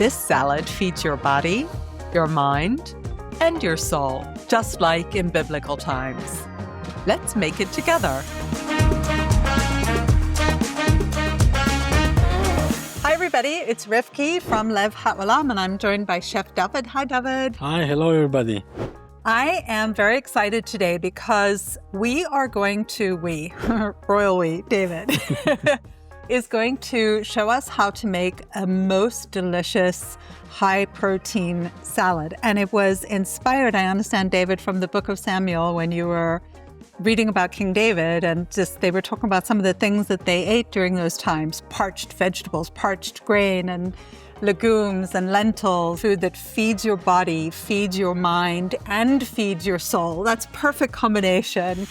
This salad feeds your body, your mind, and your soul, just like in biblical times. Let's make it together. Hi, everybody. It's Rivki from Haolam, and I'm joined by Chef David. Hi, David. Hi. Hello, everybody. I am very excited today because royal we, David, is going to show us how to make a most delicious high-protein salad. And it was inspired, I understand, David, from the book of Samuel when you were reading about King David, and they were talking about some of the things that they ate during those times: parched vegetables, parched grain, and legumes and lentils, food that feeds your body, feeds your mind, and feeds your soul. That's perfect combination.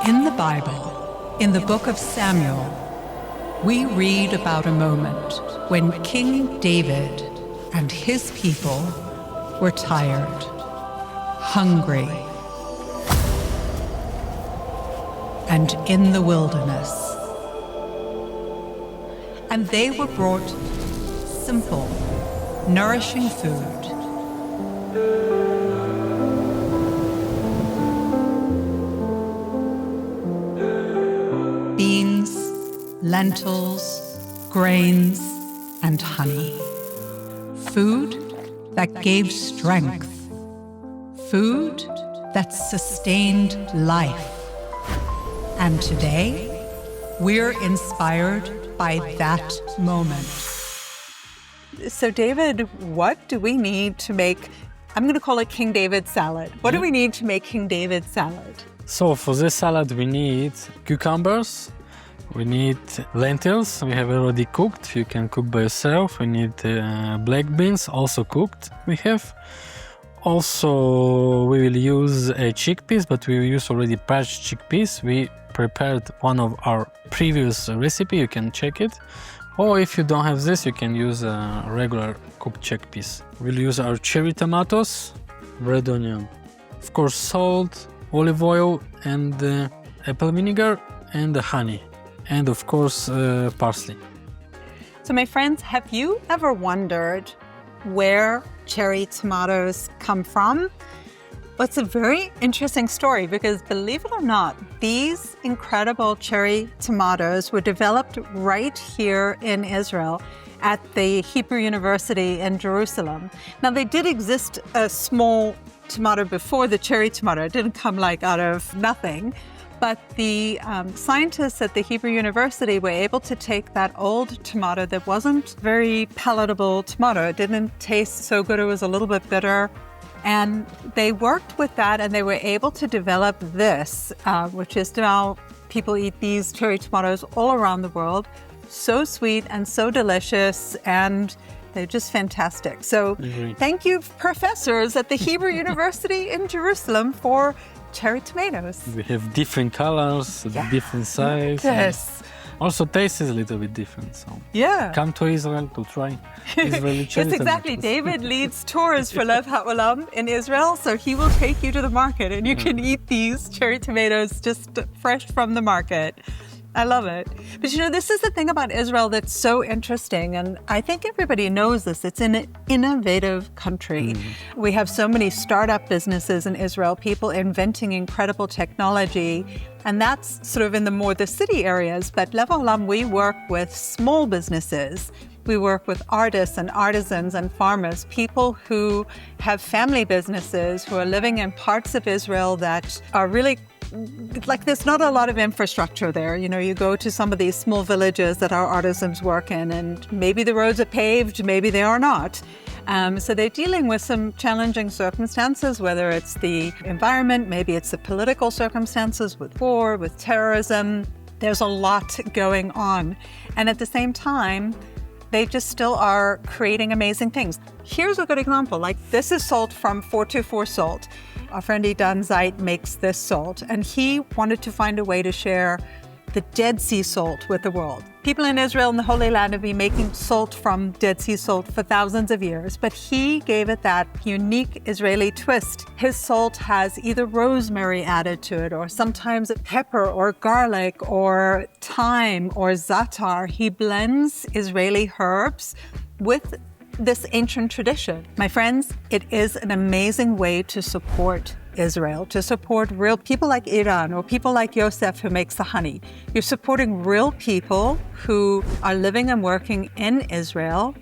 In the Bible, in the book of Samuel, we read about a moment when King David and his people were tired, hungry, and in the wilderness. And they were brought simple, nourishing food. Beans, lentils, grains, and honey. Food that gave strength. Food that sustained life. And today, we're inspired by that moment. So David, what do we need to make, I'm going to call it King David salad. What do we need to make King David salad? So for this salad, we need cucumbers, we need lentils, we have already cooked, you can cook by yourself. We need black beans, also cooked we have. Also, we will use chickpeas, but we will use already parched chickpeas. We prepared one of our previous recipe, you can check it. Or if you don't have this, you can use regular cooked chickpeas. We'll use our cherry tomatoes, red onion, of course salt, olive oil, and apple vinegar, and honey, and of course parsley. So my friends, have you ever wondered where cherry tomatoes come from? Well, it's a very interesting story because, believe it or not, these incredible cherry tomatoes were developed right here in Israel at the Hebrew University in Jerusalem. Now, they did exist a small tomato before the cherry tomato. It didn't come like out of nothing. But the scientists at the Hebrew University were able to take that old tomato that wasn't very palatable tomato. It didn't taste so good. It was a little bit bitter. And they worked with that, and they were able to develop this, which is now people eat these cherry tomatoes all around the world. So sweet and so delicious, and they're just fantastic. So thank you, professors at the Hebrew University in Jerusalem, for cherry tomatoes. We have different colors, different size. Yes. Also, taste is a little bit different. So come to Israel to try Israeli cherry Yes, exactly. tomatoes. David leads tours for Lev Haolam in Israel, so he will take you to the market, and you can eat these cherry tomatoes just fresh from the market. I love it. But this is the thing about Israel that's so interesting, and I think everybody knows this. It's an innovative country. We have so many startup businesses in Israel, people inventing incredible technology, and that's sort of in the city areas. But Lev Haolam, we work with small businesses. We work with artists and artisans and farmers, people who have family businesses, who are living in parts of Israel that are really there's not a lot of infrastructure there. You go to some of these small villages that our artisans work in, and maybe the roads are paved, maybe they are not. So they're dealing with some challenging circumstances, whether it's the environment, maybe it's the political circumstances with war, with terrorism. There's a lot going on. And at the same time, they just still are creating amazing things. Here's a good example. This is salt from 424 Salt. Our friend Idan Zait makes this salt, and he wanted to find a way to share the Dead Sea salt with the world. People in Israel and the Holy Land have been making salt from Dead Sea salt for thousands of years, but he gave it that unique Israeli twist. His salt has either rosemary added to it, or sometimes pepper or garlic or thyme or za'atar. He blends Israeli herbs with this ancient tradition. My friends, it is an amazing way to support Israel, to support real people like Iran or people like Yosef who makes the honey. You're supporting real people who are living and working in Israel,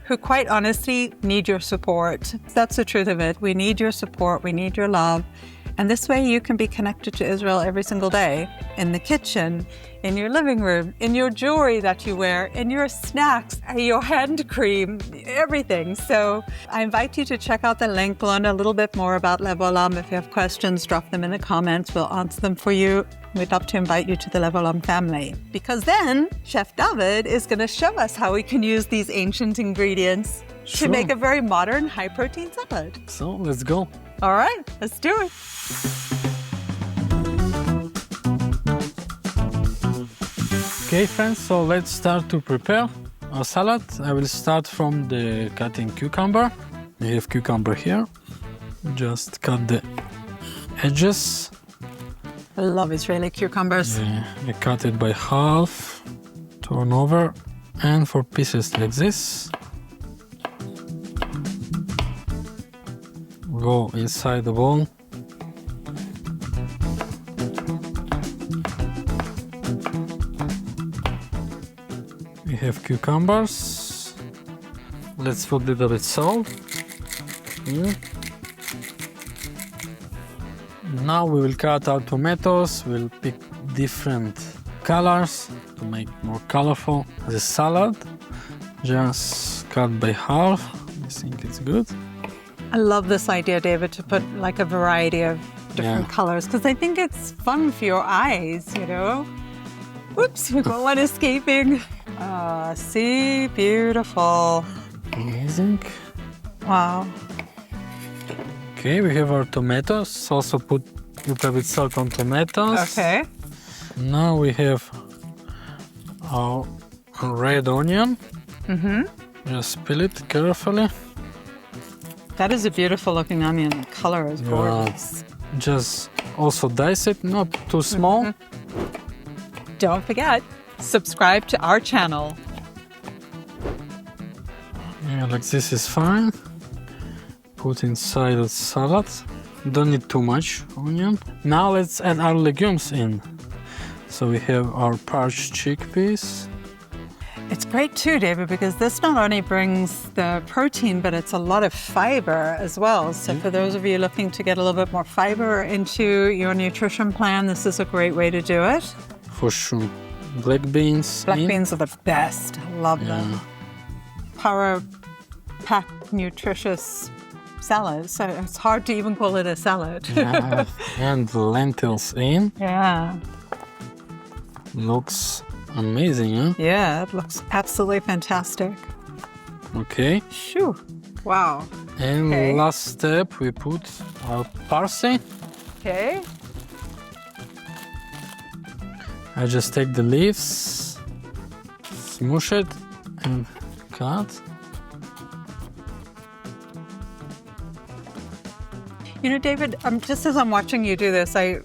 who quite honestly need your support. That's the truth of it. We need your support. We need your love. And this way you can be connected to Israel every single day, in the kitchen, in your living room, in your jewelry that you wear, in your snacks, your hand cream, everything. So I invite you to check out the link, learn a little bit more about Lev Olam. If you have questions, drop them in the comments. We'll answer them for you. We'd love to invite you to the Lev Olam family, because then Chef David is going to show us how we can use these ancient ingredients to make a very modern, high-protein salad. So let's go. All right, let's do it. Okay, friends, so let's start to prepare our salad. I will start from the cutting cucumber. We have cucumber here. Just cut the edges. I love Israeli cucumbers. I cut it by half, turn over, and for pieces like this. Go inside the bowl. We have cucumbers. Let's put a little bit salt. Here. Now we will cut our tomatoes. We'll pick different colors to make more colorful the salad. Just cut by half. I think it's good. I love this idea, David, to put like a variety of different colors, because I think it's fun for your eyes, you know? Whoops, we've got one escaping. See, beautiful. Amazing. Wow. Okay, we have our tomatoes. Also put a little bit salt on tomatoes. Okay. Now we have our red onion. Just peel it carefully. That is a beautiful looking onion. The color is gorgeous. Just also dice it, not too small. Don't forget, subscribe to our channel. Yeah, like this is fine. Put inside the salad. Don't need too much onion. Now let's add our legumes in. So we have our parched chickpeas. It's great too, David, because this not only brings the protein, but it's a lot of fiber as well. So for those of you looking to get a little bit more fiber into your nutrition plan, this is a great way to do it. For sure. Black beans. Black beans are the best. I love them. Power-packed, nutritious salad. So it's hard to even call it a salad. And lentils in. Yeah. Looks amazing, huh? Yeah, it looks absolutely fantastic. Okay. Shoo. Wow. And last step, we put our parsley. Okay. I just take the leaves, smoosh it, and cut. You know, David, just as I'm watching you do this, I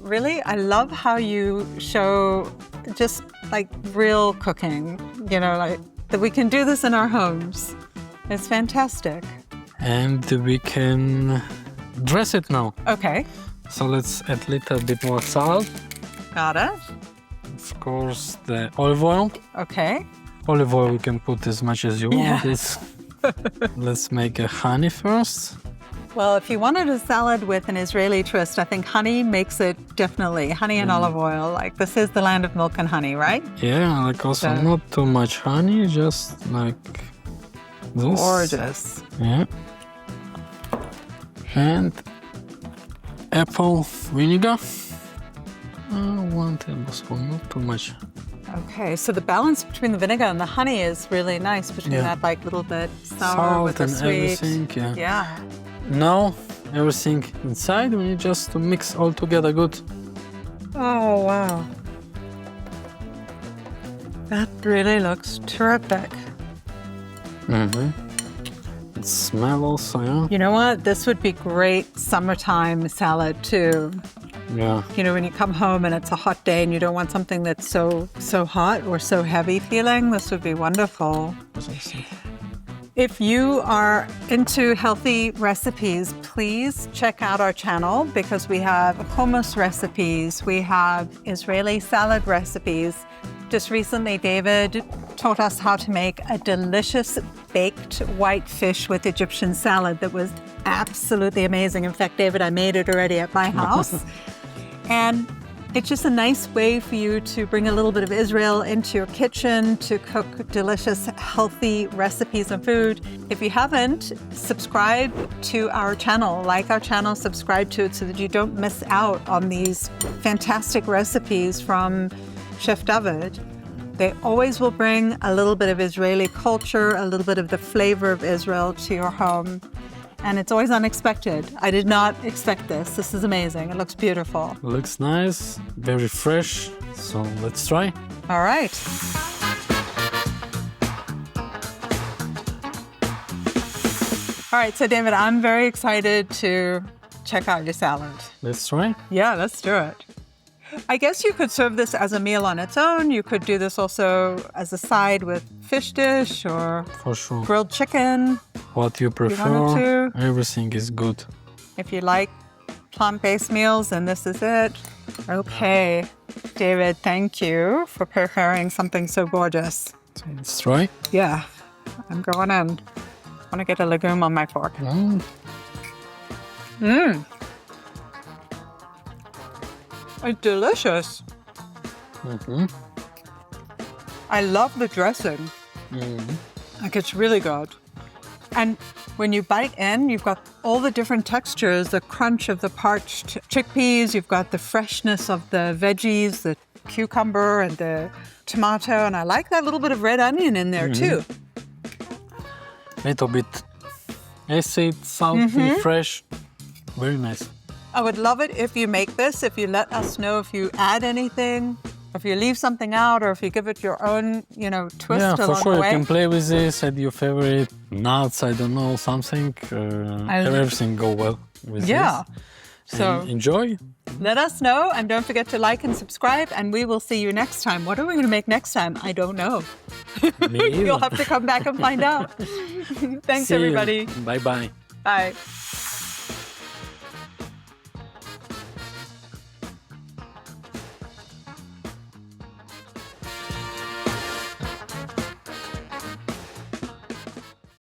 love how you show just like real cooking, you know, like that we can do this in our homes. It's fantastic. And we can dress it now. Okay. So let's add a little bit more salt. Got it. Of course, the olive oil. Okay. Olive oil, you can put as much as you want. Let's make a honey first. Well, if you wanted a salad with an Israeli twist, I think honey makes it definitely. Honey and olive oil. Like, this is the land of milk and honey, right? Yeah, like also not too much honey, just like this. Gorgeous. Yeah. And apple vinegar. 1 tablespoon, not too much. Okay, so the balance between the vinegar and the honey is really nice, between that like little bit sour Salt with the and sweet. everything, Yeah. Now everything inside, we need just to mix all together good. Oh, wow. That really looks terrific. It smells also, yeah? You know what? This would be great summertime salad too. Yeah. You know, when you come home and it's a hot day and you don't want something that's so hot or so heavy feeling, this would be wonderful. If you are into healthy recipes, please check out our channel because we have hummus recipes, we have Israeli salad recipes. Just recently, David taught us how to make a delicious baked white fish with Egyptian salad that was absolutely amazing. In fact, David, I made it already at my house. And it's just a nice way for you to bring a little bit of Israel into your kitchen, to cook delicious, healthy recipes and food. If you haven't, subscribe to our channel, like our channel, subscribe to it so that you don't miss out on these fantastic recipes from Chef David. They always will bring a little bit of Israeli culture, a little bit of the flavor of Israel to your home. And it's always unexpected. I did not expect this. This is amazing. It looks beautiful. Looks nice, very fresh. So let's try. All right. All right, so David, I'm very excited to check out your salad. Let's try. Yeah, let's do it. I guess you could serve this as a meal on its own. You could do this also as a side with fish dish or For sure. grilled chicken. What you prefer, everything is good. If you like plant-based meals, then this is it. Okay, David, thank you for preparing something so gorgeous. So let's try. Yeah, I'm going in. I want to get a legume on my fork. It's delicious. I love the dressing. Like, it's really good. And when you bite in, you've got all the different textures, the crunch of the parched chickpeas, you've got the freshness of the veggies, the cucumber and the tomato, and I like that little bit of red onion in there too. Little bit acid, salty, fresh. Very nice. I would love it if you make this, if you let us know if you add anything, if you leave something out, or if you give it your own, twist Yeah, for along sure. the way. You can play with this, add your favorite nuts, I don't know, something. Everything go well with Yeah. this. So And enjoy. let us know, and don't forget to like and subscribe, and we will see you next time. What are we going to make next time? I don't know. Me You'll either. have to come back and find out. Thanks, See you. everybody. Bye-bye. Bye.